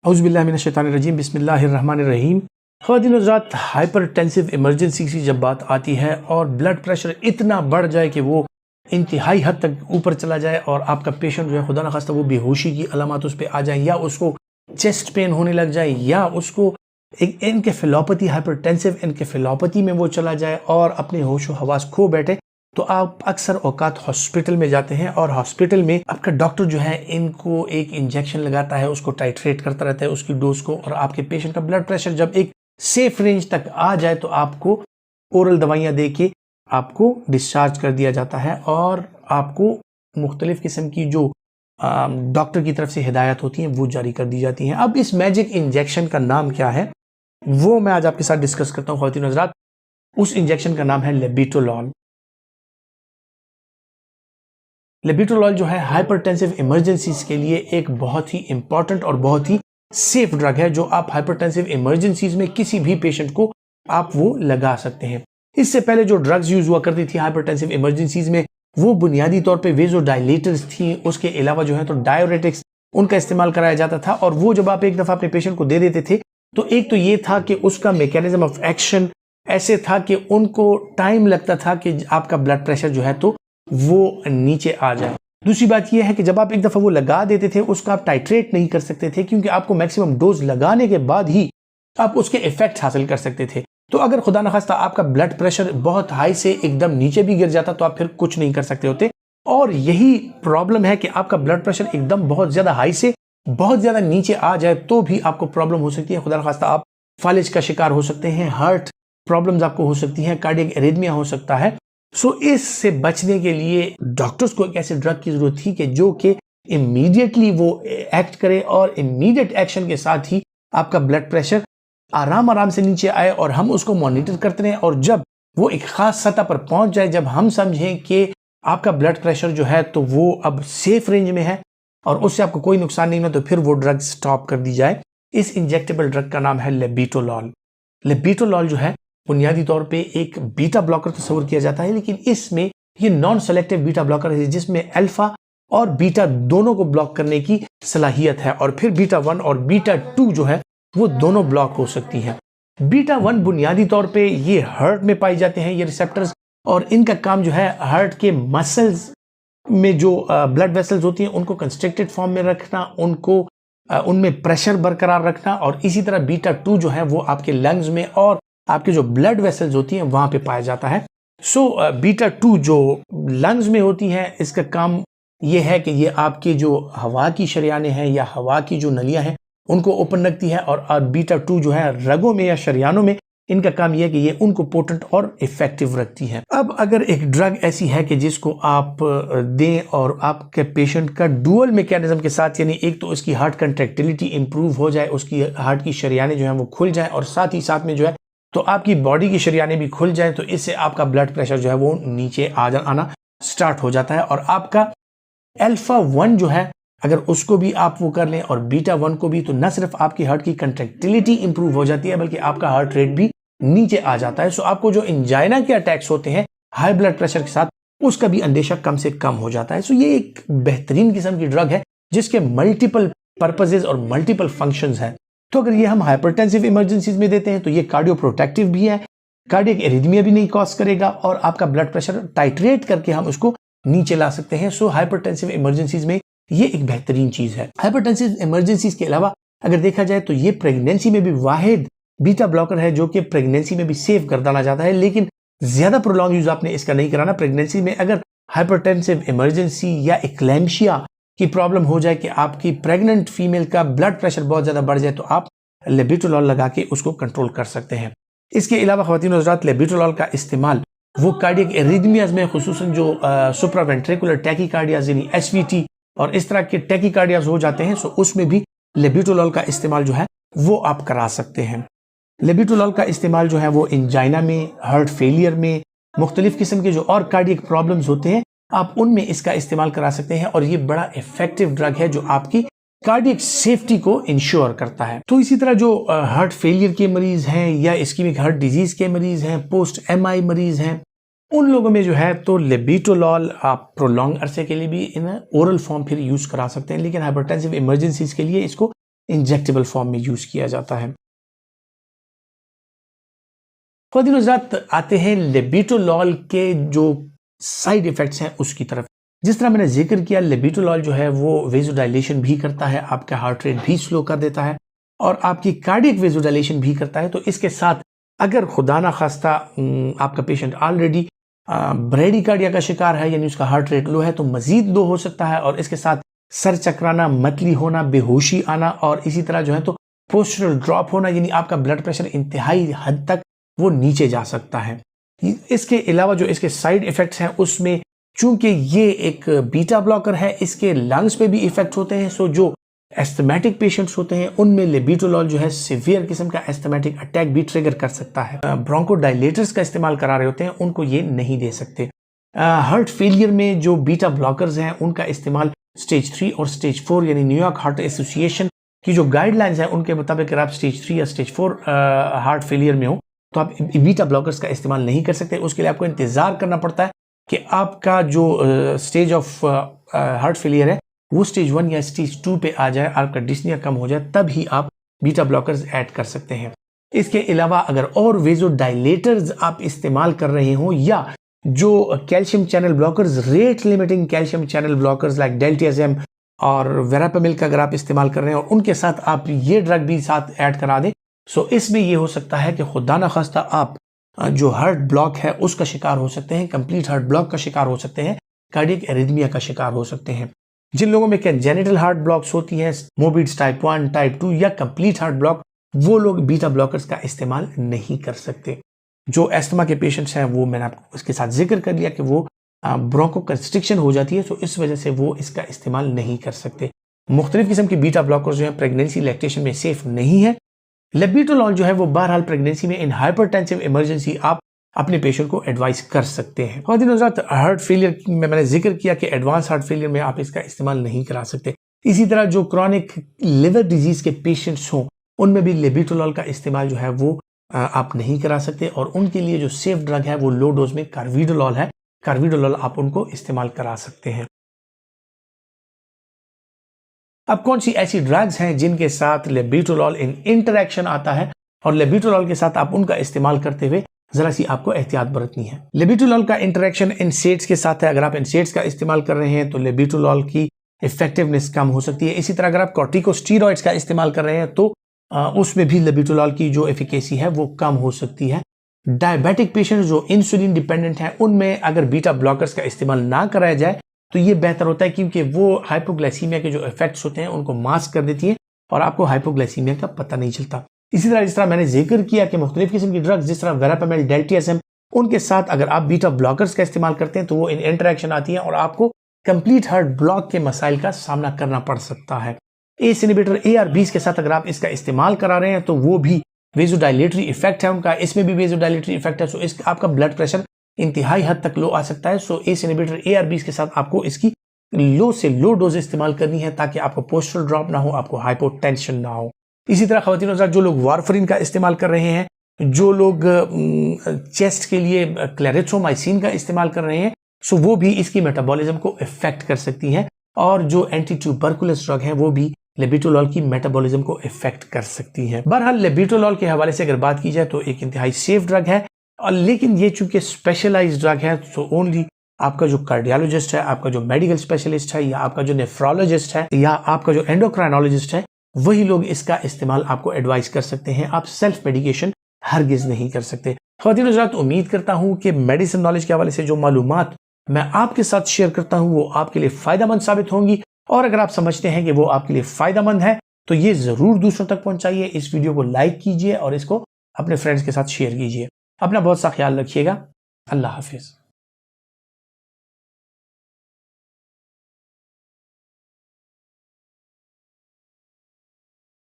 औज़ुबिल्लाहिमिनश्शैतानिर्रजीम बिस्मिल्लाहिर्रहमानिर्रहीम। ख़वातीन और हज़रात, हाइपरटेंसिव इमरजेंसी की जब बात आती है और ब्लड प्रेशर इतना बढ़ जाए कि वो इंतहाई हद तक ऊपर चला जाए और आपका पेशेंट जो है खुदा न खास्ता वो बेहोशी की अलामात उस पर आ जाए, या उसको चेस्ट पेन होने लग जाए, या उसको एक एनकेफेलोपैथी, हाइपरटेंसिव एनकेफेलोपैथी में वो चला जाए और अपने होशो हवास खो बैठे, तो आप अक्सर औकात हॉस्पिटल में जाते हैं और हॉस्पिटल में आपका डॉक्टर जो है इनको एक इंजेक्शन लगाता है, उसको टाइट्रेट करता रहता है उसकी डोज को, और आपके पेशेंट का ब्लड प्रेशर जब एक सेफ रेंज तक आ जाए तो आपको ओरल दवाइयाँ दे के आपको डिस्चार्ज कर दिया जाता है और आपको मुख्तलिफ किस्म की जो डॉक्टर की तरफ से हिदायत होती हैं वो जारी कर दी जाती हैं। अब इस मैजिक इंजेक्शन का नाम क्या है वो मैं आज आपके साथ डिस्कस करता हूँ ख़वातीन हज़रात। उस इंजेक्शन का नाम है लेबेटोलॉल। लेबेटोलॉल जो है हाइपरटेंसिव इमरजेंसीज के लिए एक बहुत ही इंपॉर्टेंट और बहुत ही सेफ ड्रग है, जो आप हाइपरटेंसिव इमरजेंसीज में किसी भी पेशेंट को आप वो लगा सकते हैं। इससे पहले जो ड्रग्स यूज हुआ करती थी हाइपरटेंसिव इमरजेंसीज में वो बुनियादी तौर पे वेज़ोडाइलेटर्स थी, उसके अलावा जो है तो डायोरेटिक्स उनका इस्तेमाल कराया जाता था। और वो जब आप एक दफ़ा अपने पेशेंट को दे देते थे तो एक तो ये था कि उसका मैकेनिज्म ऑफ एक्शन ऐसे था कि उनको टाइम लगता था कि आपका ब्लड प्रेशर जो है तो वो नीचे आ जाए। दूसरी बात यह है कि जब आप एक दफ़ा वो लगा देते थे उसका आप टाइट्रेट नहीं कर सकते थे, क्योंकि आपको मैक्सिमम डोज लगाने के बाद ही आप उसके इफेक्ट हासिल कर सकते थे। तो अगर खुदा न खास्ता आपका ब्लड प्रेशर बहुत हाई से एकदम नीचे भी गिर जाता तो आप फिर कुछ नहीं कर सकते होते। और यही प्रॉब्लम है कि आपका ब्लड प्रेशर एकदम बहुत ज़्यादा हाई से बहुत ज़्यादा नीचे आ जाए तो भी आपको प्रॉब्लम हो सकती है। खुदा न खास्ता आप फालिज का शिकार हो सकते हैं, हार्ट प्रॉब्लम्स आपको हो सकती हैं, कार्डियक एरिथमिया हो सकता है। सो इससे बचने के लिए डॉक्टर्स को एक ऐसे ड्रग की जरूरत थी कि जो कि इमीडिएटली वो एक्ट करे और इमीडिएट एक्शन के साथ ही आपका ब्लड प्रेशर आराम से नीचे आए और हम उसको मॉनिटर करते रहें, और जब वो एक खास सतह पर पहुंच जाए, जब हम समझें कि आपका ब्लड प्रेशर जो है तो वो अब सेफ रेंज में है और उससे आपको कोई नुकसान नहीं हो, तो फिर वो ड्रग स्टॉप कर दी जाए। इस इंजेक्टेबल ड्रग का नाम है लेबेटोलॉल। लेबेटोलॉल जो है बुनियादी तौर पे एक बीटा ब्लॉकर तस्वर किया जाता है, लेकिन इसमें ये नॉन सेलेक्टिव बीटा ब्लॉकर है जिसमें अल्फा और बीटा दोनों को ब्लॉक करने की सलाहियत है, और फिर बीटा 1 और बीटा 2 जो है वो दोनों ब्लॉक हो सकती हैं। बीटा 1 बुनियादी तौर पे ये हार्ट में पाई जाते हैं ये रिसेप्टर्स, और इनका काम जो है हार्ट के मसल्स में जो ब्लड वेसल्स होती हैं उनको कंस्ट्रिक्टेड फॉर्म में रखना, उनको उनमें प्रेशर बरकरार रखना, और इसी तरह बीटा 2 जो है वो आपके लंग्स में और आपके जो ब्लड वेसल्स होती हैं वहां पे पाया जाता है। सो बीटा 2 जो लंग्स में होती है इसका काम ये है कि ये आपके जो हवा की शरियानें हैं या हवा की जो नलियां हैं उनको ओपन रखती है, और बीटा 2 जो है रगों में या शरियानों में इनका काम यह है कि ये उनको पोटेंट और इफेक्टिव रखती है। अब अगर एक ड्रग ऐसी है कि जिसको आप दें और आपके पेशेंट का डुअल मैकेनिज्म के साथ, यानी एक तो उसकी हार्ट कंट्रैक्टिलिटी इंप्रूव हो जाए, उसकी हार्ट की शरियानें जो है वो खुल जाए, और साथ ही साथ में जो है तो आपकी बॉडी की शरियानें भी खुल जाए, तो इससे आपका ब्लड प्रेशर जो है वो नीचे आना स्टार्ट हो जाता है। और आपका अल्फा 1 जो है अगर उसको भी आप वो कर लें और बीटा 1 को भी, तो न सिर्फ आपकी हार्ट की कंट्रैक्टिलिटी इंप्रूव हो जाती है बल्कि आपका हार्ट रेट भी नीचे आ जाता है। सो आपको जो एंजाइना के अटैक्स होते हैं हाई ब्लड प्रेशर के साथ उसका भी अंदेशा कम से कम हो जाता है। सो ये एक बेहतरीन किस्म की ड्रग है जिसके मल्टीपल पर्पजेज और मल्टीपल फंक्शंस हैं। तो अगर ये हम हाइपरटेंसिव इमरजेंसीज में देते हैं तो ये कार्डियो प्रोटेक्टिव भी है, कार्डियक एरिथमिया भी नहीं कॉज करेगा, और आपका ब्लड प्रेशर टाइट्रेट करके हम उसको नीचे ला सकते हैं। सो हाइपरटेंसिव इमरजेंसीज में ये एक बेहतरीन चीज है। हाइपरटेंसिव इमरजेंसीज के अलावा अगर देखा जाए तो ये प्रेगनेंसी में भी वाहिद बीटा ब्लॉकर है जो कि प्रेगनेंसी में भी सेफ गर्दाना जाता है, लेकिन ज्यादा प्रोलॉन्ग यूज आपने इसका नहीं कराना। प्रेगनेंसी में अगर हाइपरटेंसिव इमरजेंसी या एक्लैम्शिया की प्रॉब्लम हो जाए कि आपकी प्रेग्नेंट फीमेल का ब्लड प्रेशर बहुत ज्यादा बढ़ जाए, तो आप लेबेटोलॉल लगा के उसको कंट्रोल कर सकते हैं। इसके अलावा ख़वातीन और हज़रात, लेबेटोलॉल का इस्तेमाल वो कार्डियक एरिथमियाज में खुसूसन जो सुप्रावेंट्रिकुलर टैकीकार्डियाज यानी एसवीटी और इस तरह के टैकीकार्डियाज हो जाते हैं, सो उसमें भी लेबेटोलॉल का इस्तेमाल जो है वो आप करा सकते हैं। लेबेटोलॉल का इस्तेमाल जो है वो एंजाइना में, हार्ट फेलियर में, मुख्तलिफ किस्म के जो और कार्डियक प्रॉब्लम्स होते हैं आप उनमें इसका इस्तेमाल करा सकते हैं, और ये बड़ा इफेक्टिव ड्रग है जो आपकी कार्डियक सेफ्टी को इंश्योर करता है। तो इसी तरह जो हार्ट फेलियर के मरीज हैं या इस्कीमिक हार्ट डिजीज के मरीज हैं, पोस्ट MI मरीज हैं, उन लोगों में जो है तो लेबेटोलॉल आप प्रोलॉन्ग अरसे के लिए भी इन ओरल फॉर्म फिर यूज करा सकते हैं, लेकिन हाइपरटेंसिव इमरजेंसीज के लिए इसको इंजेक्टेबल फॉर्म में यूज किया जाता है। ख्वातीन हज़रात, आते हैं लेबेटोलॉल के जो साइड इफेक्ट्स हैं उसकी तरफ। जिस तरह मैंने जिक्र किया, लेबेटोलॉल जो है वो वेज़ोडाइलेशन भी करता है, आपका हार्ट रेट भी स्लो कर देता है और आपकी कार्डियक वेज़ोडाइलेशन भी करता है। तो इसके साथ अगर खुदा ना खास्ता आपका पेशेंट ऑलरेडी ब्रेडिकार्डिया का शिकार है, यानी उसका हार्ट रेट लो है, तो मजीद लो हो सकता है और इसके साथ सर चकराना, मतली होना, बेहोशी आना और इसी तरह जो है तो पोस्चरल ड्रॉप होना, यानी आपका ब्लड प्रेशर इंतहाई हद तक वो नीचे जा सकता है। इसके अलावा जो इसके साइड इफेक्ट्स हैं उसमें चूंकि ये एक बीटा ब्लॉकर है, इसके लंग्स पे भी इफेक्ट होते हैं। सो जो एस्थमेटिक पेशेंट्स होते हैं उनमें लेबेटोलॉल जो है सीवियर किस्म का एस्थमेटिक अटैक भी ट्रिगर कर सकता है। ब्रोंकोडायलेटर्स का इस्तेमाल करा रहे होते हैं उनको ये नहीं दे सकते। हार्ट फेलियर में जो बीटा ब्लॉकर्स हैं उनका इस्तेमाल स्टेज 3 और स्टेज 4 यानी न्यूयॉर्क हार्ट एसोसिएशन की जो गाइडलाइंस है उनके मुताबिक अगर आप स्टेज 3 या स्टेज 4 हार्ट फेलियर में हो तो आप बीटा ब्लॉकर्स का इस्तेमाल नहीं कर सकते। उसके लिए आपको इंतजार करना पड़ता है कि आपका जो स्टेज ऑफ हार्ट फेलियर है वो स्टेज 1 या स्टेज 2 पे आ जाए, आपका डिस्निया कम हो जाए, तब ही आप बीटा ब्लॉकर्स ऐड कर सकते हैं। इसके अलावा अगर और वेज़ोडाइलेटर्स आप इस्तेमाल कर रहे हो या जो calcium channel blockers, rate limiting calcium channel blockers like diltiazem और वेरापेमिल का अगर आप इस्तेमाल कर रहे हैं और उनके साथ आप ये ड्रग भी साथ ऐड करा दें, सो इसमें ये हो सकता है कि खुदा ना खास्ता आप जो हार्ट ब्लॉक है उसका शिकार हो सकते हैं, कंप्लीट हार्ट ब्लॉक का शिकार हो सकते हैं, कार्डियक एरिथमिया का शिकार हो सकते हैं। जिन लोगों में कंजेनिटल हार्ट ब्लॉक्स होती हैं, मोबिड्स टाइप 1, टाइप 2 या कंप्लीट हार्ट ब्लॉक, वो लोग बीटा ब्लॉकर्स का इस्तेमाल नहीं कर सकते। जो अस्थमा के पेशेंट्स हैं वो मैंने आपको उसके साथ जिक्र कर लिया कि वो ब्रोंको कंस्ट्रिक्शन हो जाती है, तो इस वजह से वो इसका इस्तेमाल नहीं कर सकते। मुख्तलिफ किस्म की बीटा ब्लॉकर्स जो है प्रेगनेंसी लैक्टेशन में सेफ नहीं है। लेबेटोलॉल जो है वो बहरहाल प्रेगनेंसी में इन हाइपरटेंसिव इमरजेंसी आप अपने पेशेंट को एडवाइस कर सकते हैं। ख्वातीन हज़रात, हार्ट फेलियर में मैंने जिक्र किया कि एडवांस हार्ट फेलियर में आप इसका इस्तेमाल नहीं करा सकते। इसी तरह जो क्रॉनिक लिवर डिजीज के पेशेंट्स हों उनमें भी लेबेटोलॉल का इस्तेमाल जो है वो आप नहीं करा सकते और उनके लिए जो सेफ ड्रग है वो लो डोज में कार्विडोलॉल है। कार्विडोलॉल आप उनको इस्तेमाल करा सकते हैं। अब कौन सी ऐसी ड्रग्स हैं जिनके साथ लेबेटोलॉल इन इंटरेक्शन आता है और लेबेटोलॉल के साथ आप उनका इस्तेमाल करते हुए जरा सी आपको एहतियात बरतनी है। लेबेटोलॉल का इंटरेक्शन इनसेट्स के साथ है। अगर आप इनसेट्स का इस्तेमाल कर रहे हैं तो लेबेटोलॉल की इफेक्टिवनेस कम हो सकती है। इसी तरह अगर आप कॉर्टिकोस्टेरॉइड्स का इस्तेमाल कर रहे हैं तो उसमें भी लेबेटोलॉल की जो एफिकेसी है वो कम हो सकती है। डायबिटिक पेशेंट जो इंसुलिन डिपेंडेंट हैं उनमें अगर बीटा ब्लॉकर्स का इस्तेमाल ना कराया जाए तो ये बेहतर होता है, क्योंकि वो हाइपोग्लाइसीमिया के जो इफेक्ट्स होते हैं उनको मास्क कर देती है और आपको हाइपोग्लाइसीमिया का पता नहीं चलता। इसी तरह जिस तरह मैंने जिक्र किया कि मुख्तलिफ किस्म की ड्रग्स जिस तरह वेरापेमिल, डेल्टियाज़ेम, उनके साथ अगर आप बीटा ब्लॉकर्स का इस्तेमाल करते हैं तो वो इन इंटरेक्शन आती है और आपको कंप्लीट हार्ट ब्लॉक के मसाइल का सामना करना पड़ सकता है। एस इनहिबिटर ARBs के साथ अगर आप इसका इस्तेमाल करा रहे हैं तो वो भी वेज़ोडाइलेटरी इफेक्ट है उनका, इसमें भी वेज़ोडाइलेटरी इफेक्ट है। सो इस आपका ब्लड प्रेशर इंतहाई हद तक लो आ सकता है। सो एस इनहिबिटर ARBs के साथ आपको इसकी लो से लो डोज इस्तेमाल करनी है ताकि आपको पोस्टरल ड्रॉप ना हो, आपको हाइपोटेंशन ना हो। इसी तरह ख्वातीन हज़रात, जो लोग वारफरिन का इस्तेमाल कर रहे हैं, जो लोग चेस्ट के लिए क्लेरिथ्रोमाइसिन का इस्तेमाल कर रहे हैं, सो वो भी इसकी मेटाबॉलिज्म को इफेक्ट कर सकती हैं और जो एंटी ट्यूबरकुलस ड्रग हैं वो भी लेबेटोलॉल की मेटाबॉलिज्म को इफेक्ट कर सकती हैं। बहरहाल लेबेटोलॉल के हवाले से अगर बात की जाए तो एक इंतहाई सेफ ड्रग है और लेकिन ये चूंकि स्पेशलाइज्ड ड्रग है तो ओनली आपका जो कार्डियोलॉजिस्ट है, आपका जो मेडिकल स्पेशलिस्ट है या आपका जो नेफ्रोलॉजिस्ट है या आपका जो एंडोक्राइनोलॉजिस्ट है, वही लोग इसका इस्तेमाल आपको एडवाइस कर सकते हैं। आप सेल्फ मेडिकेशन हरगिज नहीं कर सकते। ख्वातीन हज़रात, उम्मीद करता हूं कि मेडिसिन नॉलेज के हवाले से जो मालूमात मैं आपके साथ शेयर करता हूं वो आपके लिए फायदेमंद साबित होंगी और अगर आप समझते हैं कि वो आपके लिए फायदेमंद है तो ये जरूर दूसरों तक पहुंचाइए। इस वीडियो को लाइक कीजिए और इसको अपने फ्रेंड्स के साथ शेयर कीजिए। अपना बहुत सा ख्याल रखिएगा। अल्लाह हाफिज।